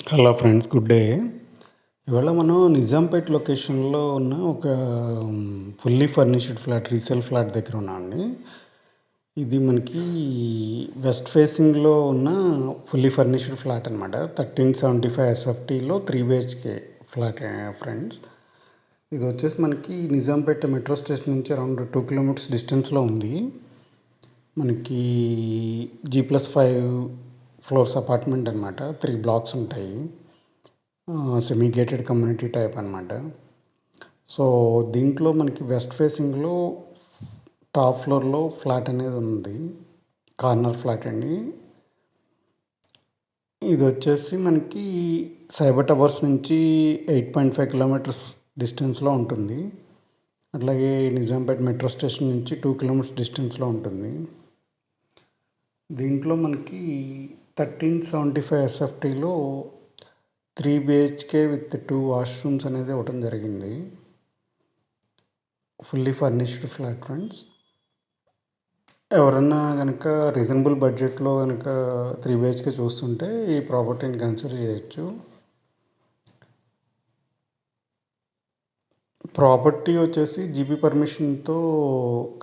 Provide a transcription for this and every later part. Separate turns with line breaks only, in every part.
Hello friends, good day. ఇవాళ మనం నిజాంపేట్ లొకేషన్లో ఉన్న ఒక fully furnished flat, resale flat దగ్గర ఉన్నామండి. ఇది మనకి వెస్ట్ ఫేసింగ్లో ఉన్న ఫుల్లీ ఫర్నిష్డ్ ఫ్లాట్ అనమాట. 1375 ఎస్ఎఫ్టీలో 3 BHK ఫ్లాట్ ఫ్రెండ్స్. ఇది వచ్చేసి మనకి నిజాంపేట మెట్రో స్టేషన్ నుంచి అరౌండ్ 2 kilometers డిస్టెన్స్లో ఉంది. మనకి G+5 ఫ్లోర్స్ అపార్ట్మెంట్ అనమాట. 3 blocks ఉంటాయి. సెమీ గేటెడ్ కమ్యూనిటీ టైప్ అనమాట. సో దీంట్లో మనకి వెస్ట్ ఫేసింగ్లో టాప్ ఫ్లోర్లో ఫ్లాట్ అనేది ఉంది. కార్నర్ ఫ్లాట్ అండి. ఇది వచ్చేసి మనకి సైబర్ టవర్స్ నుంచి 8.5 kilometers డిస్టెన్స్లో ఉంటుంది. అట్లాగే నిజాంపేట్ మెట్రో స్టేషన్ నుంచి 2 kilometers డిస్టెన్స్లో ఉంటుంది. దీంట్లో మనకి 1375 ఎస్ఎఫ్టీలో 3 BHK విత్ 2 washrooms అనేది ఇవ్వడం జరిగింది. Fully furnished flat friends. ఎవరన్నా కనుక రీజనబుల్ బడ్జెట్లో కనుక 3 BHK చూస్తుంటే ఈ ప్రాపర్టీని కన్సిడర్ చేయొచ్చు. ప్రాపర్టీ వచ్చేసి జీపీ పర్మిషన్తో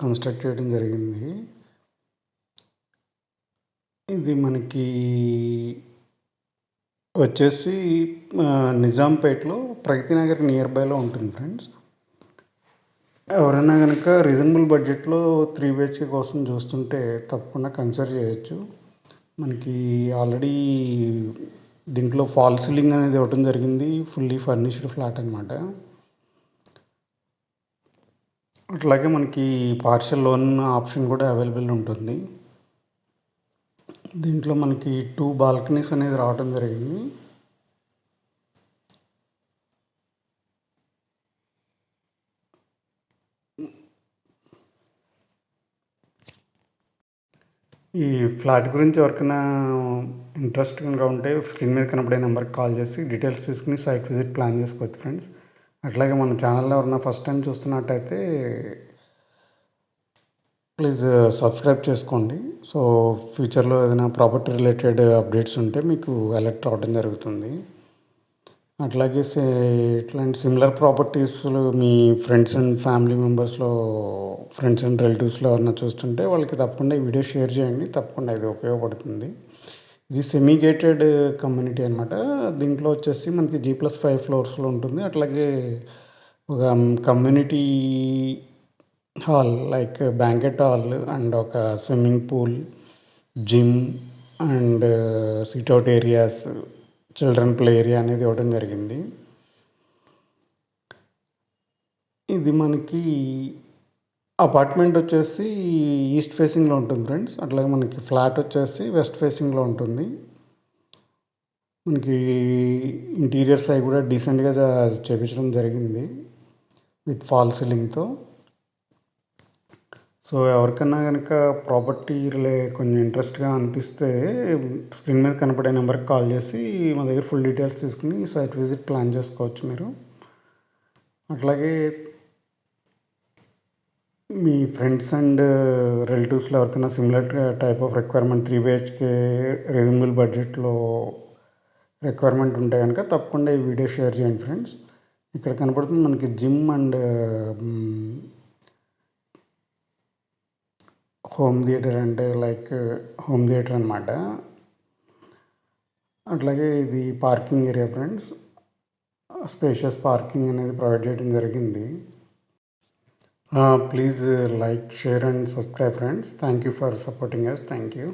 కన్స్ట్రక్ట్ చేయడం జరిగింది. ఇది మనకి వచ్చేసి నిజాంపేట్లో ప్రగతి నగర్ నియర్ బైలో ఉంటుంది ఫ్రెండ్స్. ఎవరైనా కనుక రీజనబుల్ బడ్జెట్లో 3 BHK కోసం చూస్తుంటే తప్పకుండా కన్సిడర్ చేయొచ్చు. మనకి ఆల్రెడీ దీంట్లో ఫాల్ సీలింగ్ అనేది ఇవ్వడం జరిగింది. ఫుల్లీ ఫర్నిష్డ్ ఫ్లాట్ అనమాట. అట్లాగే మనకి పార్షియల్ లోన్ ఆప్షన్ కూడా అవైలబుల్ ఉంటుంది. దీంట్లో మనకి 2 balconies అనేది రావడం జరిగింది. ఈ ఫ్లాట్ గురించి ఎవరికైనా ఇంట్రెస్ట్ కనుక ఉంటే స్క్రీన్ మీద కనపడే నెంబర్కి కాల్ చేసి డీటెయిల్స్ తీసుకుని సైట్ విజిట్ ప్లాన్ చేసుకోవచ్చు ఫ్రెండ్స్. అట్లాగే మన ఛానల్లో ఎవరైనా ఫస్ట్ టైం చూస్తున్నట్టయితే ప్లీజ్ సబ్స్క్రైబ్ చేసుకోండి. సో ఫ్యూచర్లో ఏదైనా ప్రాపర్టీ రిలేటెడ్ అప్డేట్స్ ఉంటే మీకు అలర్ట్ రావడం జరుగుతుంది. అట్లాగే ఇట్లాంటి సిమిలర్ ప్రాపర్టీస్లో మీ ఫ్రెండ్స్ అండ్ ఫ్యామిలీ మెంబర్స్లో ఫ్రెండ్స్ అండ్ రిలేటివ్స్లో ఎవరైనా చూస్తుంటే వాళ్ళకి తప్పకుండా ఈ వీడియో షేర్ చేయండి. తప్పకుండా ఇది ఉపయోగపడుతుంది. ఇది సెమీ గేటెడ్ కమ్యూనిటీ అనమాట. దీంట్లో వచ్చేసి మనకి G+5 ఫ్లోర్స్లో ఉంటుంది. అట్లాగే ఒక community hall like banquet hall and ఒక swimming pool, gym and sitout areas, children play area అనేది ఇవ్వడం జరిగింది. ఇది మనకి అపార్ట్మెంట్ వచ్చేసి ఈస్ట్ ఫేసింగ్లో ఉంటుంది ఫ్రెండ్స్. అట్లాగే మనకి ఫ్లాట్ వచ్చేసి వెస్ట్ ఫేసింగ్లో ఉంటుంది. మనకి ఇంటీరియర్స్ అవి కూడా డీసెంట్గా చేపించడం జరిగింది విత్ ఫాల్ సీలింగ్తో. సో ఎవరికన్నా కనుక ప్రాపర్టీ కొంచెం ఇంట్రెస్ట్గా అనిపిస్తే స్క్రీన్ మీద కనపడే నెంబర్కి కాల్ చేసి మా దగ్గర ఫుల్ డీటెయిల్స్ తీసుకుని సైట్ విజిట్ ప్లాన్ చేసుకోవచ్చు మీరు. అట్లాగే మీ ఫ్రెండ్స్ అండ్ రిలేటివ్స్లో ఎవరికైనా similar type of requirement 3 BHK reasonable బడ్జెట్లో రిక్వైర్మెంట్ ఉంటే కనుక తప్పకుండా ఈ వీడియో షేర్ చేయండి ఫ్రెండ్స్. ఇక్కడ కనపడుతుంది మనకి జిమ్ అండ్ హోమ్ థియేటర్, అంటే లైక్ హోమ్ థియేటర్ అనమాట. అట్లాగే ఇది parking area friends. Spacious parking అనేది ప్రొవైడ్ చేయడం జరిగింది. Please like, share and subscribe friends. Thank you for supporting us. Thank you.